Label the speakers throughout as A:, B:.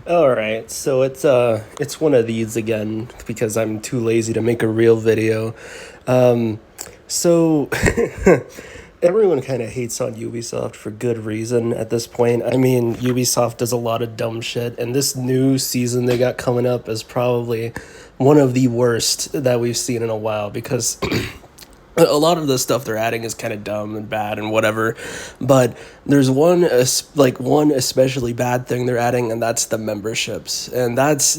A: All right, so it's one of these again because I'm too lazy to make a real video. Um, so everyone kind of hates on Ubisoft for good reason at this point. I mean, Ubisoft does a lot of dumb shit, and this new season they got coming up is probably one of the worst that we've seen in a while because a lot of the stuff they're adding is kind of dumb and bad and whatever, but there's one especially bad thing they're adding, and that's the memberships. And that's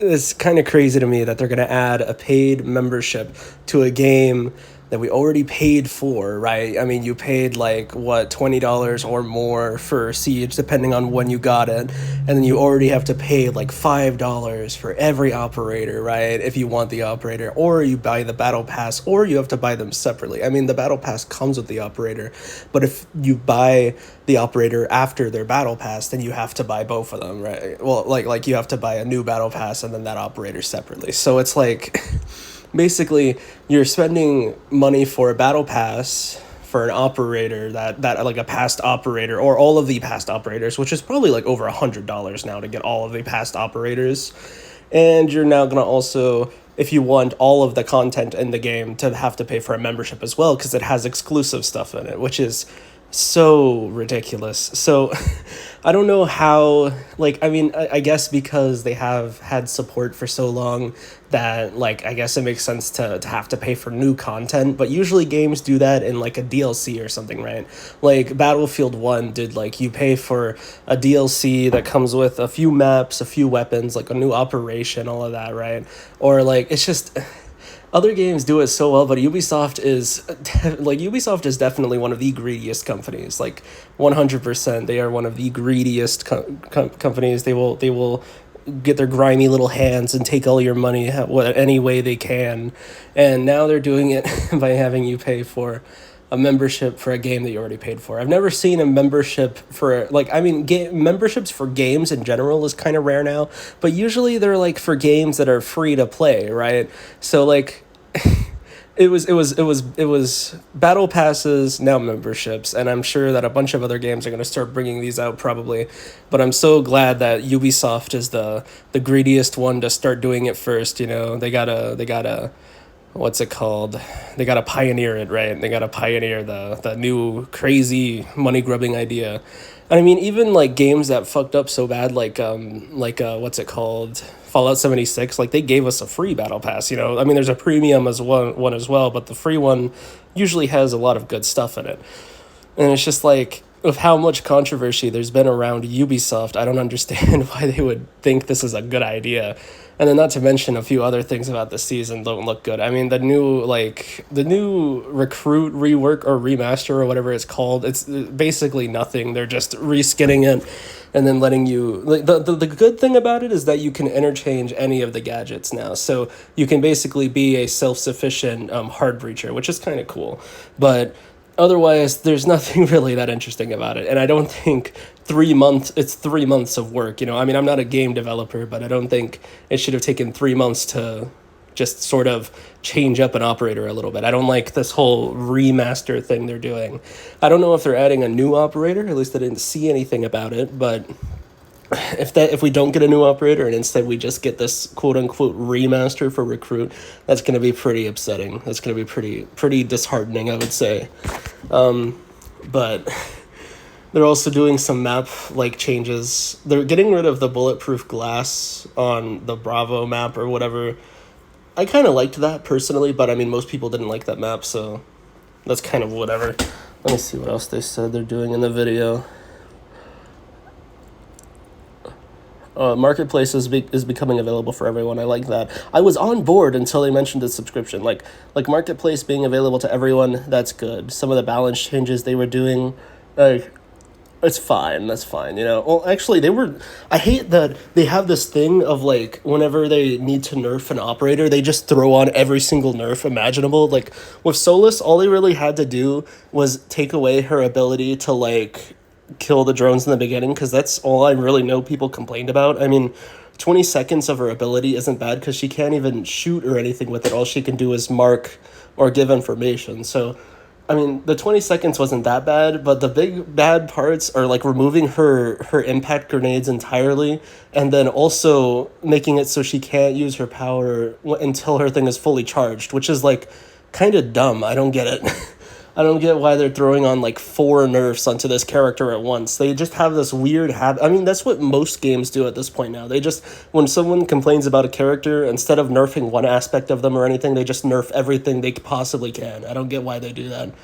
A: it's kind of crazy to me that they're going to add a paid membership to a game that we already paid for, right? I mean, you paid like what, $20 or more for Siege, depending on when you got it, and then you already have to pay like $5 for every operator, right? If you want the operator, or you buy the battle pass, or you have to buy them separately. I mean, the battle pass comes with the operator, but if you buy the operator after their battle pass, then you have to buy both of them, right? Well, like you have to buy a new battle pass and then that operator separately. So it's like basically you're spending money for a battle pass for an operator that like a past operator or all of the past operators, which is probably like over $100 now to get all of the past operators. And you're now going to also, if you want all of the content in the game, to have to pay for a membership as well because it has exclusive stuff in it, which is so ridiculous. So I don't know how, like, I mean, I guess because they have had support for so long that, like, I guess it makes sense to have to pay for new content, but usually games do that in like a DLC or something, right? Like Battlefield 1 did, like, you pay for a DLC that comes with a few maps, a few weapons, like a new operation, all of that, right? Or like it's just other games do it so well, but Ubisoft is definitely one of the greediest companies. Like 100%, they are one of the greediest companies. They will get their grimy little hands and take all your money any way they can. And now they're doing it by having you pay for a membership for a game that you already paid for. I've never seen a membership for, like, I mean, memberships for games in general is kind of rare now, but usually they're like for games that are free to play, right? So like it was battle passes, now memberships, and I'm sure that a bunch of other games are going to start bringing these out probably. But I'm so glad that Ubisoft is the greediest one to start doing it first. You know, they gotta what's it called? They gotta pioneer it, right? They gotta pioneer the new crazy money grubbing idea. And I mean, even like games that fucked up so bad, what's it called? Fallout 76, like they gave us a free battle pass, you know. I mean, there's a premium as one as well, but the free one usually has a lot of good stuff in it. And it's just like, of how much controversy there's been around Ubisoft, I don't understand why they would think this is a good idea. And then not to mention a few other things about the season don't look good. I mean, the new recruit rework or remaster or whatever it's called, it's basically nothing. They're just reskinning it and then letting you, like, the good thing about it is that you can interchange any of the gadgets now. So you can basically be a self-sufficient hard breacher, which is kind of cool. But otherwise there's nothing really that interesting about it, and I don't think 3 months it's 3 months of work, you know. I mean, I'm not a game developer, but I don't think it should have taken 3 months to just sort of change up an operator a little bit. I don't like this whole remaster thing they're doing. I don't know if they're adding a new operator, at least I didn't see anything about it, but if we don't get a new operator and instead we just get this quote unquote remaster for recruit, that's going to be pretty upsetting. That's going to be pretty disheartening, I would say. But they're also doing some map like changes. They're getting rid of the bulletproof glass on the Bravo map or whatever. I kind of liked that personally, but I mean, most people didn't like that map, so that's kind of whatever. Let me see what else they said they're doing in the video. Marketplace is becoming available for everyone. I like that. I was on board until they mentioned the subscription. Like Marketplace being available to everyone, that's good. Some of the balance changes they were doing, like, it's fine. That's fine. You know. Well, actually, I hate that they have this thing of like whenever they need to nerf an operator, they just throw on every single nerf imaginable. Like with Solus, all they really had to do was take away her ability to like kill the drones in the beginning, because that's all I really know people complained about. I mean, 20 seconds of her ability isn't bad because she can't even shoot or anything with it. All she can do is mark or give information. So I mean, the 20 seconds wasn't that bad, but the big bad parts are like removing her impact grenades entirely, and then also making it so she can't use her power until her thing is fully charged, which is like kind of dumb. I don't get it. I don't get why they're throwing on like four nerfs onto this character at once. They just have this weird habit. I mean, that's what most games do at this point now. They just, when someone complains about a character, instead of nerfing one aspect of them or anything, they just nerf everything they possibly can. I don't get why they do that.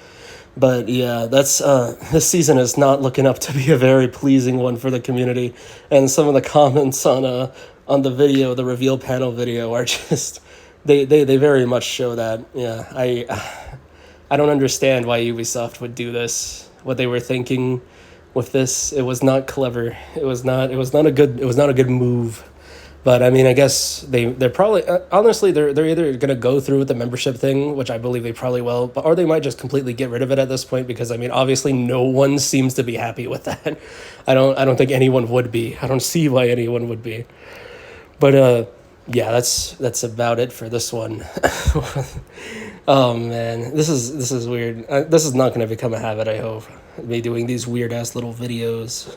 A: But yeah, that's this season is not looking up to be a very pleasing one for the community, and some of the comments on the video, the reveal panel video, are just they very much show that. Yeah, I don't understand why Ubisoft would do this. What they were thinking with this, it was not clever. It was not a good move. But I mean, I guess they're probably honestly they're either gonna go through with the membership thing, which I believe they probably will, but or they might just completely get rid of it at this point because I mean, obviously no one seems to be happy with that. I don't think anyone would be. I don't see why anyone would be. But yeah, that's about it for this one. Oh man, this is weird. This is not gonna become a habit. I hope me doing these weird ass little videos.